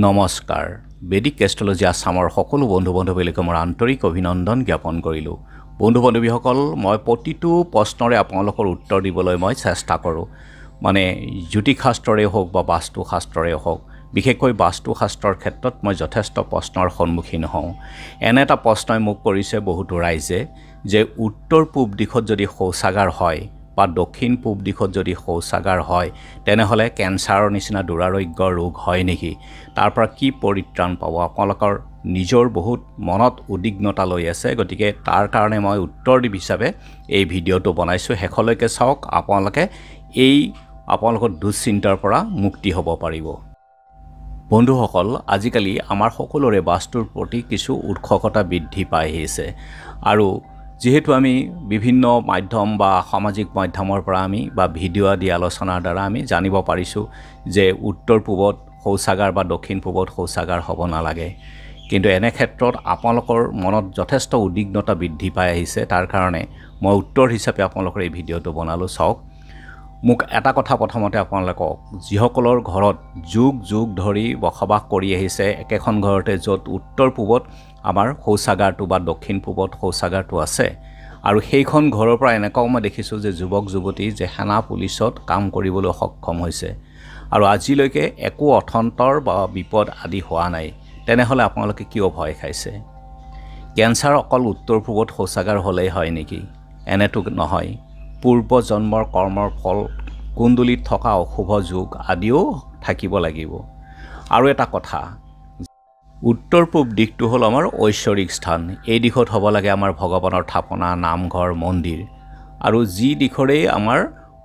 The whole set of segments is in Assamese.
নমস্কাৰ বেদিক এষ্ট্ৰলজি আছামৰ সকলো বন্ধু-বান্ধৱীলৈ মোৰ আন্তৰিক অভিনন্দন জ্ঞাপন কৰিলোঁ। বন্ধু-বান্ধৱীসকল, মই প্ৰতিটো প্ৰশ্নৰে আপোনালোকৰ উত্তৰ দিবলৈ মই চেষ্টা কৰোঁ। মানে জ্যোতিষশাস্ত্ৰৰে হওক বা বাস্তুশাস্ত্ৰৰে হওক, বিশেষকৈ বাস্তুশাস্ত্ৰৰ ক্ষেত্ৰত মই যথেষ্ট প্ৰশ্নৰ সন্মুখীন হওঁ। এনে এটা প্ৰশ্নই মোক কৰিছে বহুতো ৰাইজে যে উত্তৰ পূব দিশত যদি শৌচাগাৰ হয় বা দক্ষিণ পূব দিশত যদি শৌচাগাৰ হয় তেনেহ'লে কেঞ্চাৰৰ নিচিনা দুৰাৰোগ্য ৰোগ হয় নেকি, তাৰ পৰা কি পৰিত্ৰাণ পাব? আপোনালোকৰ নিজৰ বহুত মনত উদ্বিগ্নতা লৈ আছে, গতিকে তাৰ কাৰণে মই উত্তৰ দিব হিচাপে এই ভিডিঅ'টো বনাইছোঁ। শেষলৈকে চাওক, আপোনালোকৰ দুশ্চিন্তাৰ পৰা মুক্তি হ'ব পাৰিব। বন্ধুসকল, আজিকালি আমাৰ সকলোৰে বাস্তুৰ প্ৰতি কিছু উৎসুকতা বৃদ্ধি পাই আহিছে আৰু যেহেতু আমি বিভিন্ন মাধ্যম বা সামাজিক মাধ্যমৰ পৰা আমি বা ভিডিঅ' আদি আলোচনাৰ দ্বাৰা আমি জানিব পাৰিছোঁ যে উত্তৰ পূবত শৌচাগাৰ বা দক্ষিণ পূবত শৌচাগাৰ হ'ব নালাগে, কিন্তু এনে ক্ষেত্ৰত আপোনালোকৰ মনত যথেষ্ট উদ্বিগ্নতা বৃদ্ধি পাই আহিছে। তাৰ কাৰণে মই উত্তৰ হিচাপে আপোনালোকৰ এই ভিডিঅ'টো বনালোঁ। চাওক, মোক এটা কথা প্ৰথমতে আপোনালোকক, যিসকলৰ ঘৰত যুগ যুগ ধৰি বসবাস কৰি আহিছে একেখন ঘৰতে, য'ত উত্তৰ পূবত আমাৰ শৌচাগাৰটো বা দক্ষিণ পূবত শৌচাগাৰটো আছে, আৰু সেইখন ঘৰৰ পৰা এনেকুৱাও মই দেখিছোঁ যে যুৱক যুৱতী যে সেনা পুলিচত কাম কৰিবলৈ সক্ষম হৈছে আৰু আজিলৈকে একো অথন্তৰ বা বিপদ আদি হোৱা নাই, তেনেহ'লে আপোনালোকে কিয় ভয় খাইছে? কেঞ্চাৰ অকল উত্তৰ পূবত শৌচাগাৰ হ'লেই হয় নেকি? এনেতো নহয়। পূৰ্ব জন্মৰ কৰ্মৰ ফল, কুণ্ডলীত থকা অশুভ যোগ আদিও থাকিব লাগিব। আৰু এটা কথা, উত্তৰ পূব দিশটো হ'ল আমাৰ ঐশ্বৰিক স্থান। এই দিশত হ'ব লাগে আমাৰ ভগৱানৰ থাপনা, নামঘৰ, মন্দিৰ, আৰু যি দিশৰেই আমাৰ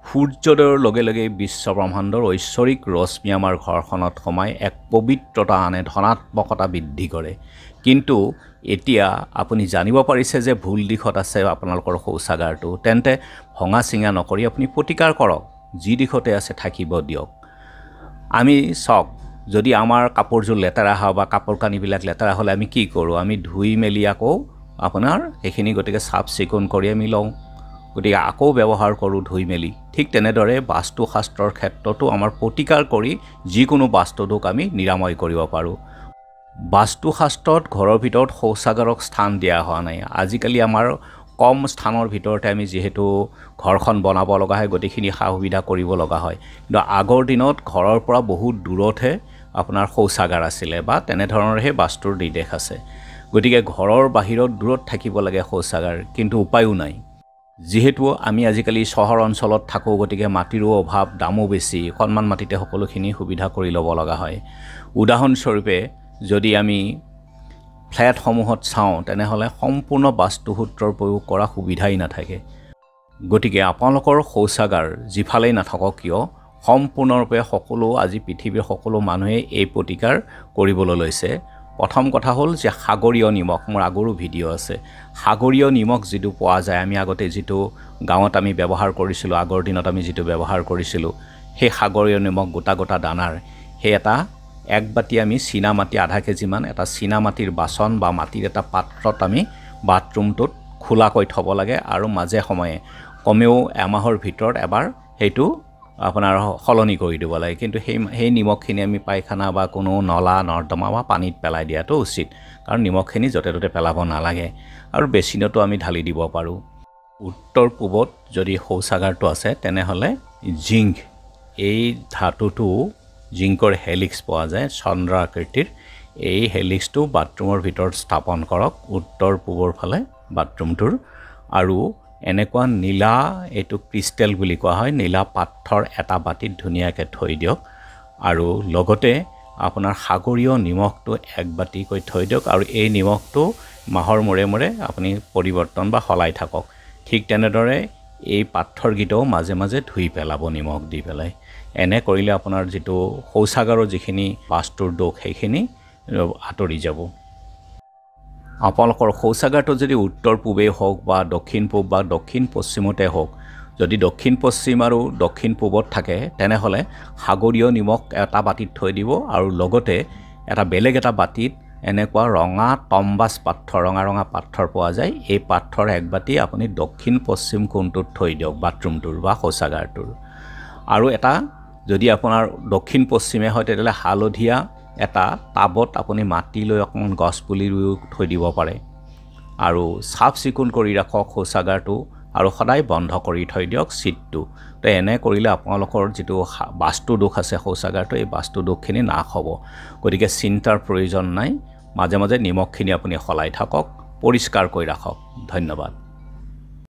সূৰ্যোদয়ৰ লগে লগে বিশ্ব ব্ৰহ্মাণ্ডৰ ঐশ্বৰিক ৰশ্মি আমাৰ ঘৰখনত সোমাই এক পবিত্ৰতা আনে, ধনাত্মকতা বৃদ্ধি কৰে। কিন্তু এতিয়া আপুনি জানিব পাৰিছে যে ভুল দিশত আছে আপোনালোকৰ শৌচাগাৰটো, তেন্তে ভঙা চিঙা নকৰি আপুনি প্ৰতিকাৰ কৰক, যি দিশতে আছে থাকিব দিয়ক। আমি চাওক, যদি আমাৰ কাপোৰযোৰ লেতেৰা হয় বা কাপোৰ কানিবিলাক লেতেৰা হ'লে আমি কি কৰোঁ? আমি ধুই মেলি আকৌ আপোনাৰ সেইখিনি গতিকে চাফ চিকুণ কৰি আমি লওঁ, গতিকে আকৌ ব্যৱহাৰ কৰোঁ ধুই মেলি। ঠিক তেনেদৰে বাস্তুশাস্ত্ৰৰ ক্ষেত্ৰতো আমাৰ প্ৰতিকাৰ কৰি যিকোনো বাস্তুদোষ আমি নিৰাময় কৰিব পাৰোঁ। বাস্তুশাস্ত্ৰত ঘৰৰ ভিতৰত শৌচাগাৰক স্থান দিয়া হোৱা নাই। আজিকালি আমাৰ কম স্থানৰ ভিতৰতে আমি যিহেতু ঘৰখন বনাব লগা হয়, গোটেইখিনি সা সুবিধা কৰিব লগা হয়, কিন্তু আগৰ দিনত ঘৰৰ পৰা বহুত দূৰতহে আপোনাৰ শৌচাগাৰ আছিলে বা তেনেধৰণৰহে বাস্তুৰ নিৰ্দেশ আছে। গতিকে ঘৰৰ বাহিৰত দূৰত থাকিব লাগে শৌচাগাৰ, কিন্তু উপায়ো নাই। যিহেতু আমি আজিকালি চহৰ অঞ্চলত থাকোঁ, গতিকে মাটিৰো অভাৱ, দামো বেছি, অকণমান মাটিতে সকলোখিনি সুবিধা কৰি ল'ব লগা হয়। উদাহৰণস্বৰূপে যদি আমি ফ্লেটসমূহত চাওঁ তেনেহ'লে সম্পূৰ্ণ বাস্তুসূত্ৰৰ প্ৰয়োগ কৰা সুবিধাই নাথাকে। গতিকে আপোনালোকৰ শৌচাগাৰ যিফালেই নাথাকক কিয়, সম্পূৰ্ণৰূপে সকলো আজি পৃথিৱীৰ সকলো মানুহে এই প্ৰতিকাৰ কৰিবলৈ লৈছে। প্ৰথম কথা হ'ল যে সাগৰীয় নিমখ, মোৰ আগৰো ভিডিঅ' আছে, সাগৰীয় নিমখ যিটো পোৱা যায়, আমি আগতে যিটো গাঁৱত আমি ব্যৱহাৰ কৰিছিলোঁ, আগৰ দিনত আমি যিটো ব্যৱহাৰ কৰিছিলোঁ, সেই সাগৰীয় নিমখ গোটা গোটা দানাৰ, সেই এক বাতি আমি চীনা মাটি আধা কেজিমান এটা চীনা মাটিৰ বাচন বা মাটিৰ এটা পাত্ৰত আমি বাথৰুমটোত খোলাকৈ থ'ব লাগে আৰু মাজে সময়ে কমেও এমাহৰ ভিতৰত এবাৰ সেইটো আপোনাৰ সলনি কৰি দিব লাগে। কিন্তু সেই নিমখখিনি আমি পায়খানা বা কোনো নলা নৰ্দমা বা পানীত পেলাই দিয়াটো উচিত, কাৰণ নিমখখিনি য'তে ত'তে পেলাব নালাগে আৰু বেচিনতো আমি ঢালি দিব পাৰোঁ। উত্তৰ পূবত যদি শৌচাগাৰটো আছে তেনেহ'লে জিংক, এই ধাতুটো, জিংকৰ হেলিক্স পোৱা যায় চন্দ্ৰ আকৃতিৰ, এই হেলিক্সটো বাথৰুমৰ ভিতৰত স্থাপন কৰক, উত্তৰ পূবৰ ফালে বাথৰুমটোৰ। আৰু এনেকুৱা নীলা, এইটো ক্ৰিষ্টেল বুলি কোৱা হয়, নীলা পাথৰ এটা বাতিত ধুনীয়াকৈ থৈ দিয়ক, আৰু লগতে আপোনাৰ সাগৰীয় নিমখটো এক বাতিকৈ থৈ দিয়ক, আৰু এই নিমখটো মাহৰ মূৰে মূৰে আপুনি পৰিৱৰ্তন বা সলাই থাকক। ঠিক তেনেদৰে এই পাথৰকেইটাও মাজে মাজে ধুই পেলাব নিমখ দি পেলাই। এনে কৰিলে আপোনাৰ যিটো শৌচাগাৰৰ যিখিনি বাস্তুৰ দোষ সেইখিনি আঁতৰি যাব। আপোনালোকৰ শৌচাগাৰটো যদি উত্তৰ পূবেই হওক বা দক্ষিণ পূব বা দক্ষিণ পশ্চিমতে হওক, যদি দক্ষিণ পশ্চিম আৰু দক্ষিণ পূবত থাকে তেনেহ'লে সাগৰীয় নিমখ এটা বাতিত থৈ দিব, আৰু লগতে বেলেগ এটা বাতিত এনেকুৱা ৰঙা তম্বাছ পাথৰ, ৰঙা ৰঙা পাথৰ পোৱা যায়, এই পাথৰ এক বাতি আপুনি দক্ষিণ পশ্চিম কোণটোত থৈ দিয়ক বাথৰুমটোৰ বা শৌচাগাৰটোৰ। আৰু এটা যদি আপোনাৰ দক্ষিণ পশ্চিমে হয় তেতিয়াহ'লে হালধীয়া এটা টাবত আপুনি মাটি লৈ অকণমান গছ পুলি ৰুই থৈ দিব পাৰে আৰু চাফ চিকুণ কৰি ৰাখক শৌচাগাৰটো আৰু সদায় বন্ধ কৰি থৈ দিয়ক চিটটো তো এনে কৰিলে আপোনালোকৰ যিটো বাস্তু দোষ আছে শৌচাগাৰটো এই বাস্তু দোষখিনি নাশ হ'ব গতিকে চিন্তাৰ প্ৰয়োজন নাই মাজে মাজে নিমখখিনি আপুনি সলাই থাকক পৰিষ্কাৰ কৰি ৰাখক ধন্যবাদ